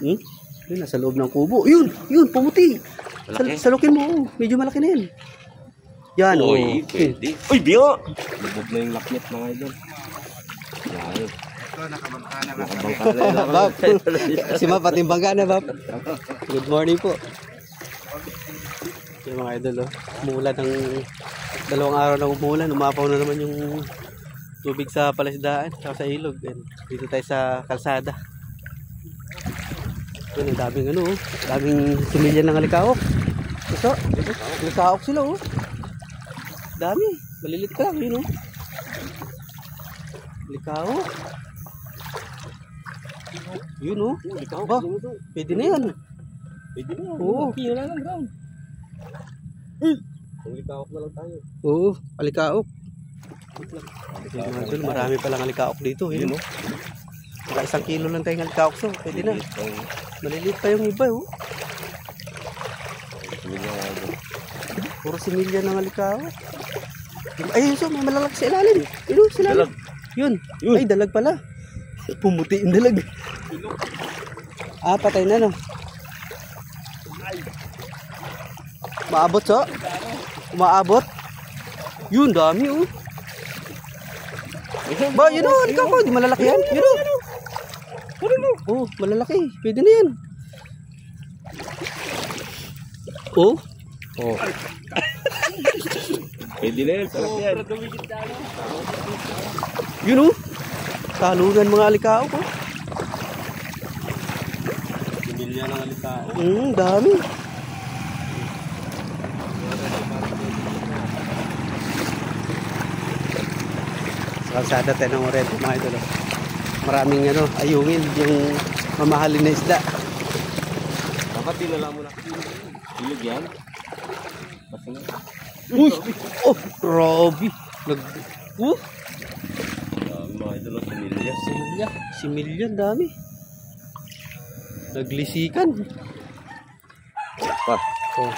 Yun, nasa loob ng kubo. Yun, pumuti. Salukin mo. Medyo malaki na yan. Yan, Uy, pwede. Uy, biyo! Lubog na yung lakmit mga idol. Yan. Ito, nakabangka na. Nakabangka na. Bab. Si Ma, pati bangka na, Bab. Good morning po. Yung mga idol, umulan ng 2 araw na umulan. Umapaw na naman yung tubig sa palasdaan, sa ilog. And dito tayo sa kalsada. Yun, daming daming similya ng alikawok. Ito, alikawok sila dami, malilit ka lang yun alikawok. Yun ba, pwede na yan. Pwede na yan. Oo, kilo lang ang ground. Alikawok na lang tayo. Oo, alikawok. Marami palang alikawok dito. Yun Baka 1 kilo lang tayong alikawok, so pwede na. Maliliit pa yung iba Puro similya ng alikawok. Ayun, so may malalaki sa ilalim. Yun, sa ilalim. Yun. Ay, dalag pala. Pumuti yung dalag. Patay na Maabot so? Umaabot? Yun, dami Ba, yun alikawok. Di malalaki yan. Yun malalaki. Pwede na yan. Pwede na yan. Sarap yan. Yun talungan mga alikawok Similya ng alikawok. Dami. Sa kalsada tayo ng Orente mga idol. Maraming ayungin yung mamahalin na isda. Dapat dinala mo na. Ilog yan. Basta nga. Uy! Grabe! Mga idol, similya. Similya, dami. Naglisikan.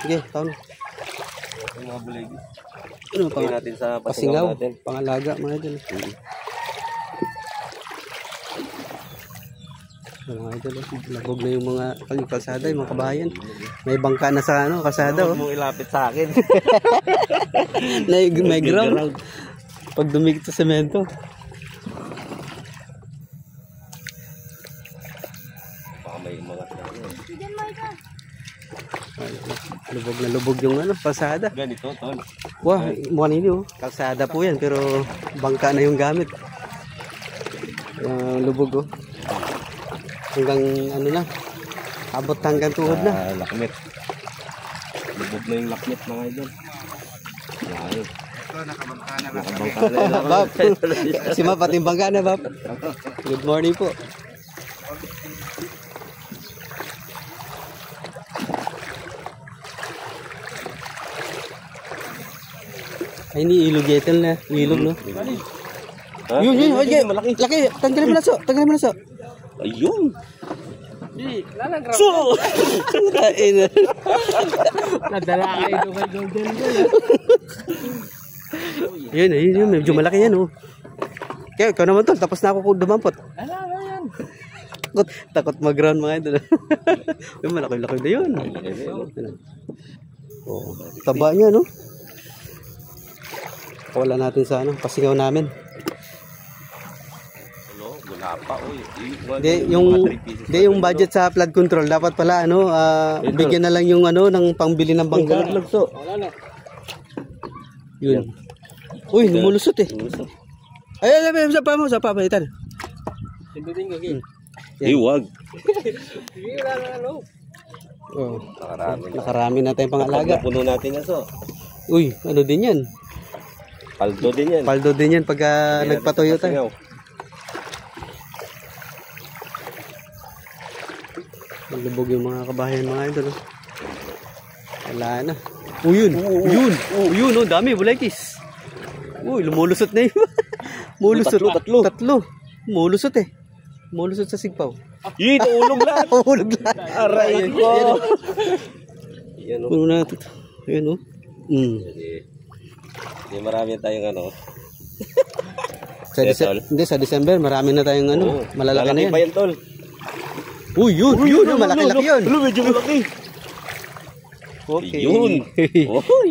Sige, taon. Yung mga bulegi. Pagay natin sa pasingaw natin. Pangalaga, mga idol. Mga idol, labog na yung mga kalsada, yung mga kabayan. May bangka na sa kalsada. Huwag mong ilapit sa akin. May ground. Pag dumikit sa semento. Baka may mga Lubog na lubog yung kalsada. ganito, tol. Wah, mukha ninyo. Kalsada po yan, pero bangka na yung gamit. Lubog hanggang na, abot hanggang tuhod na. Lakmit. Lubog na yung lakmit mga idol. Yan. Ito, nakabangka na. Nakabangka na. Bab, si Ma, pati bangka na, Bab. Good morning po. Ay, ni ilog yatel na. Ilog, no? Yun, malaki. Laki, tanggalin mo na so. Ayun. So! Nadala kayo kay Golden Boy. Yun, medyo malaki yan, Kaya ikaw naman tol, tapos na ako dumampot. Yan. Takot mag-ground mga idol. Yung malaki-laki na yun. Taba niya, no? Wala natin sa pasingaw namin. Hindi yung budget sa flood control dapat pala bigyan na lang yung ng pangbili ng bangka. Wala na. Yun. Uy, lumulusot Ay, sa pamalitan. Sindutin ko gid. Iwag. Sige, wala. Nakarami na tayong pangalaga. Puno natin yan Uy, ano din yan? Paldo din yan. Pag nagpatuyo tayo. Lubog yung mga kabahayan mga idol. Wala na. Yun, dami, bulekis. Uy, lumulusot na yun. Tatlo. Mulusot Mulusot sa sigpaw. Yun, ulog lahat. Aray ko. Yan Puno natin. Ayun Hindi marami tayong sa December marami na tayong malalaki na yan. Malaki pa yan, tol. Uy, yun, malaki-laki yun. Ulo, medyo malaki. Okay. Yun. Oy.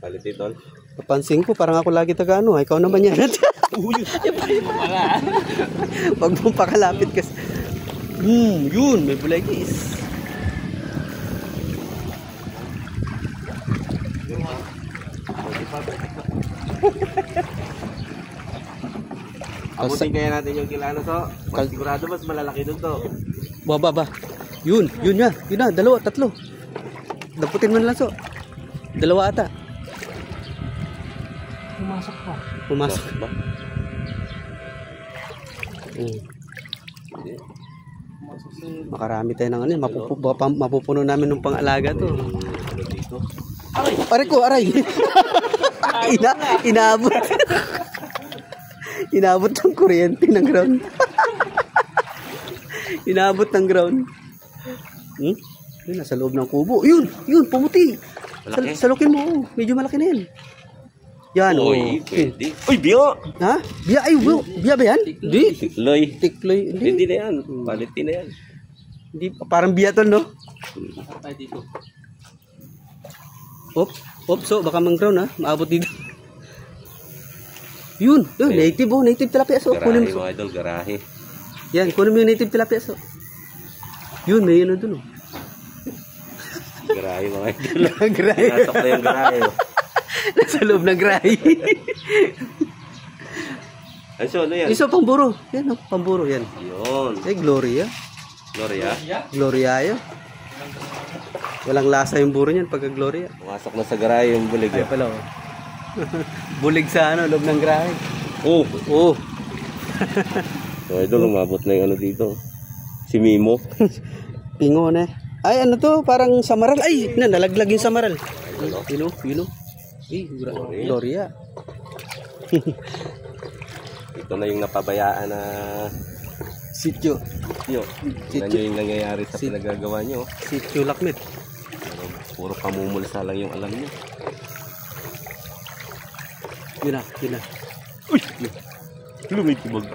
Palit ito. Papansin ko, parang ako lagi taga-ano. Ikaw naman yan. Pag mong pakalapit kasi. Yun, may bulagis. Abutin kaya natin yung kilano to. Sigurado mas malalaki dun to. Ba. Yun na, dalawa, tatlo. Daputin mo na lang so. Dalawa ata. Pumasok ba? Makarami tayo ng ano, mapupuno namin ng pang-alaga to. Ano dito? Aray ko, aray. Inaabot. Inaabot ng kuryente ng ground. Inaabot ng ground. Yun, nasa loob ng kubo. Yun, pumuti. Salukin mo. Medyo malaki na yan. Yan, Uy, pwede. Uy, biya! Ha? Biya, ay, biya ba yan? Hindi. Tikloy. Tikloy. Hindi na yan. Palitin na yan. Hindi, parang biya to, no? So, baka mang-ground, ha? Maabot dito. Yun, native, native tilapia, so. Garahe, mga idol, garahe. Yan, kunin mo yung native tilapia, so. Yun, may yun dun, oh. Garahe, mga idol. Garahe. Nasok na yung garahe, oh. Nasa loob ng garahe. Ano yan? Iso, pamburo. Yan, pamburo, yan. Yun. Eh, Gloria. Gloria yun. Walang lasa yung buro niyan pagka Gloria. Pumasok na sa garahe yung bulig. Ay pala, oh. Bulig sa loob ng garahe. Oh. So, idol, umabot na yung ano dito. Si Mimo. Pingon, eh. Ay, ano to? Parang samaral. Ay, nalaglag yung samaral. You know. Eh, Gloria. Ito na yung napabayaan na Sityo. Tignan nyo yung nangyayari sa pinagagawa nyo. Sityo Lakmit. Pero puro pamumulsa lang yung alam nyo. Yun na. Uy! May tibag.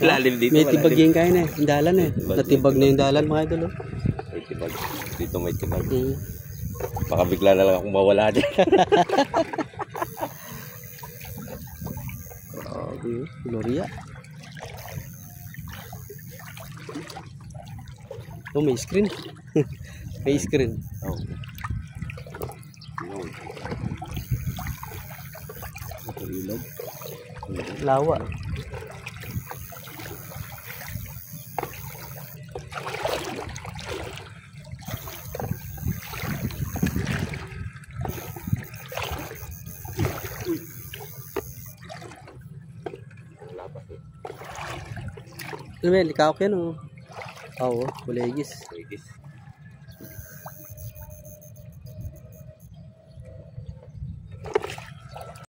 Lalim dito. May tibag yung kaya na, yung dalan eh. Natibag na yung dalan, mga idol. May tibag. Dito may tibag. Baka bigla na lang akong mawala dyan. Gloria. Oh, may screen. May screen. Oh. Lawa. Ano ba yan? Likawak yan o? Oo, bulegis.